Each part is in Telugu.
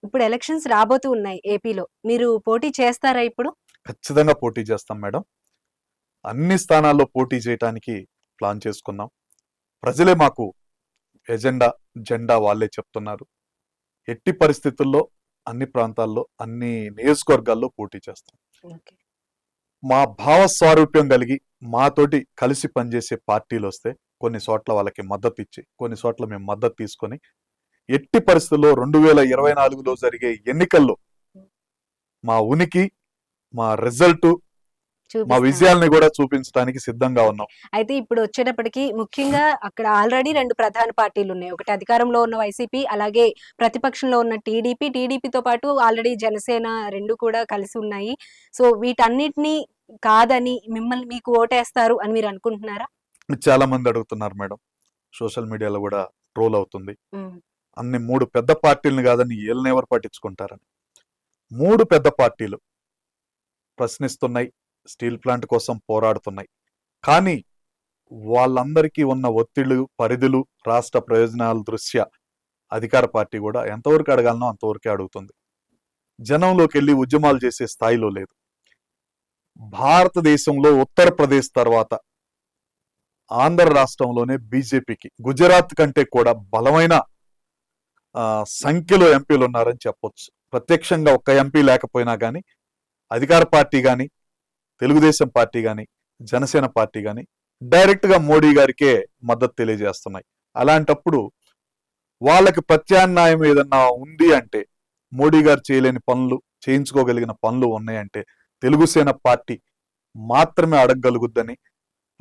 ఇప్పుడు ఎలక్షన్స్ రాబోతూ ఉన్నాయి ఏపీలో. మీరు పోటీ చేస్తారా ఇప్పుడు? ఖచ్చితంగా పోటీ చేస్తాం మేడం. అన్ని స్థానాల్లో పోటీ చేయడానికి ప్లాన్ చేసుకున్నాం. ప్రజలే మాకు ఎజెండా, జెండా వాళ్ళే చెప్తున్నారు. ఎట్టి పరిస్థితుల్లో అన్ని ప్రాంతాల్లో, అన్ని నియోజకవర్గాల్లో పోటీ చేస్తాం. ఓకే. మా భావస్వారూప్యం కలిగి మాతోటి కలిసి పనిచేసే పార్టీలు వస్తే కొన్ని చోట్ల వాళ్ళకి మద్దతు ఇచ్చి, కొన్ని చోట్ల మేము మద్దతు తీసుకొని ఎట్టి పరిస్థితుల్లో 2024లో జరిగే ఎన్నికల్లో మా ఉనికి, మా రిజల్ట్, మా చూపిస్తాను. విజయాల్ని కూడా చూపించడానికి సిద్ధంగా ఉన్నాం. అయితే ఇప్పుడు వచ్చేటప్పటికి ముఖ్యంగా అక్కడ ఆల్రెడీ 2 ప్రధాన పార్టీలున్నాయి. ఒకటి అధికారంలో ఉన్న వైసీపీ, అలాగే ప్రతిపక్షంలో ఉన్న టీడీపీ. టీడీపీతో పాటు ఆల్రెడీ జనసేన 2 కూడా కలిసి ఉన్నాయి. సో వీటన్నిటిని కాదని మీకు ఓటేస్తారు అని మీరు అనుకుంటున్నారా? చాలా మంది అడుగుతున్నారు మేడం. సోషల్ మీడియాలో కూడా ట్రోల్ అవుతుంది. అన్ని 3 పెద్ద పార్టీలను కాదని వీళ్ళని ఎవరు పట్టించుకుంటారని. 3 పెద్ద పార్టీలు ప్రశ్నిస్తున్నాయి, స్టీల్ ప్లాంట్ కోసం పోరాడుతున్నాయి. కానీ వాళ్ళందరికీ ఉన్న ఒత్తిళ్లు, పరిధులు, రాష్ట్ర ప్రయోజనాల దృష్ట్యా అధికార పార్టీ కూడా ఎంతవరకు అడగాలనో అంతవరకే అడుగుతుంది. జనంలోకి వెళ్ళి ఉద్యమాలు చేసే స్థాయిలో లేదు. భారతదేశంలో ఉత్తరప్రదేశ్ తర్వాత ఆంధ్ర రాష్ట్రంలోనే బీజేపీకి గుజరాత్ కంటే కూడా బలమైన సంఖ్యలో ఎంపీలు ఉన్నారని చెప్పొచ్చు. ప్రత్యక్షంగా ఒక్క ఎంపీ లేకపోయినా కానీ అధికార పార్టీ కానీ, తెలుగుదేశం పార్టీ కానీ, జనసేన పార్టీ కానీ డైరెక్ట్గా మోడీ గారికే మద్దతు తెలియజేస్తున్నాయి. అలాంటప్పుడు వాళ్ళకి ప్రత్యామ్నాయం ఏదన్నా ఉంది అంటే, మోడీ గారు చేయలేని పనులు చేయించుకోగలిగిన పనులు ఉన్నాయంటే తెలుగుసేన పార్టీ మాత్రమే అడగగలుగుద్దని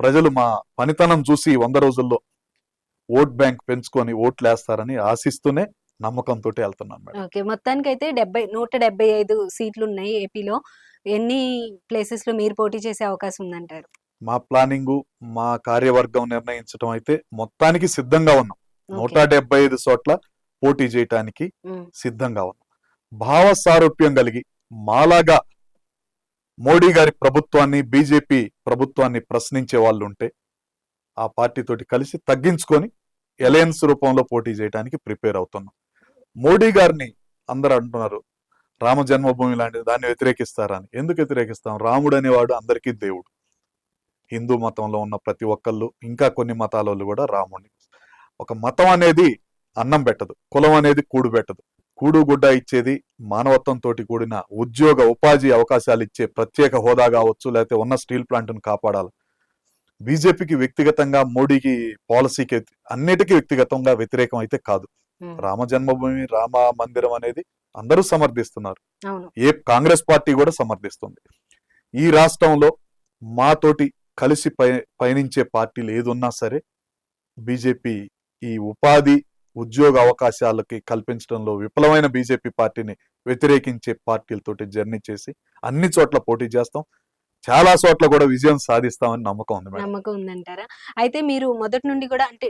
ప్రజలు మా పనితనం చూసి 100 రోజుల్లో ఓట్ బ్యాంక్ పెంచుకొని ఓట్లు వేస్తారని ఆశిస్తూనే నమ్మకంతో వెళ్తున్నాను మేడం. ఓకే. మొత్తానికైతే 175 సీట్లు ఉన్నాయి ఏపీలో. ఎన్ని ప్లేసెస్ లో మీరు పోటీ చేసే అవకాశం ఉందంటారు? మా ప్లానింగ్, మా కార్యవర్గం నిర్ణయించడం అయితే మొత్తానికి సిద్ధంగా ఉన్నాం. 175 చోట్ల పోటీ చేయటానికి సిద్ధంగా ఉన్నాం. భావ సారూప్యం కలిగి మాలాగా మోడీ గారి ప్రభుత్వాన్ని, బీజేపీ ప్రభుత్వాన్ని ప్రశ్నించే వాళ్ళు ఉంటే ఆ పార్టీతోటి కలిసి తగ్గించుకొని అలయన్స్ రూపంలో పోటీ చేయడానికి ప్రిపేర్ అవుతున్నాం. మోడీ గారిని అందరూ అంటున్నారు రామ జన్మభూమి లాంటిది, దాన్ని వ్యతిరేకిస్తారని. ఎందుకు వ్యతిరేకిస్తాం? రాముడు అనేవాడు అందరికీ దేవుడు. హిందూ మతంలో ఉన్న ప్రతి ఒక్కళ్ళు, ఇంకా కొన్ని మతాల వాళ్ళు కూడా రాముడిని. ఒక మతం అనేది అన్నం పెట్టదు, కులం అనేది కూడు పెట్టదు. కూడు గుడ్డ ఇచ్చేది మానవత్వంతో కూడిన ఉద్యోగ ఉపాధి అవకాశాలు ఇచ్చే ప్రత్యేక హోదా కావచ్చు, లేకపోతే ఉన్న స్టీల్ ప్లాంట్ను కాపాడాలి. బీజేపీకి వ్యక్తిగతంగా, మోడీకి పాలసీకి అన్నిటికీ వ్యక్తిగతంగా వ్యతిరేకం అయితే కాదు. రామ జన్మభూమి, రామ మందిరం అనేది అందరూ సమర్థిస్తున్నారు. ఏ కాంగ్రెస్ పార్టీ కూడా సమర్థిస్తుంది. ఈ రాష్ట్రంలో మాతోటి కలిసి పయనించే పార్టీలు ఏదున్నా సరే బీజేపీ ఈ ఉపాధి, ఉద్యోగ అవకాశాలకి కల్పించడంలో విఫలమైన బీజేపీ పార్టీని వ్యతిరేకించే పార్టీలతోటి జర్నీ చేసి అన్ని చోట్ల పోటీ చేస్తాం. చాలా చోట్ల కూడా విజయం సాధిస్తామని నమ్మకం ఉంది. నమ్మకం ఉందంటారా? అయితే మీరు మొదటి నుండి కూడా అంటే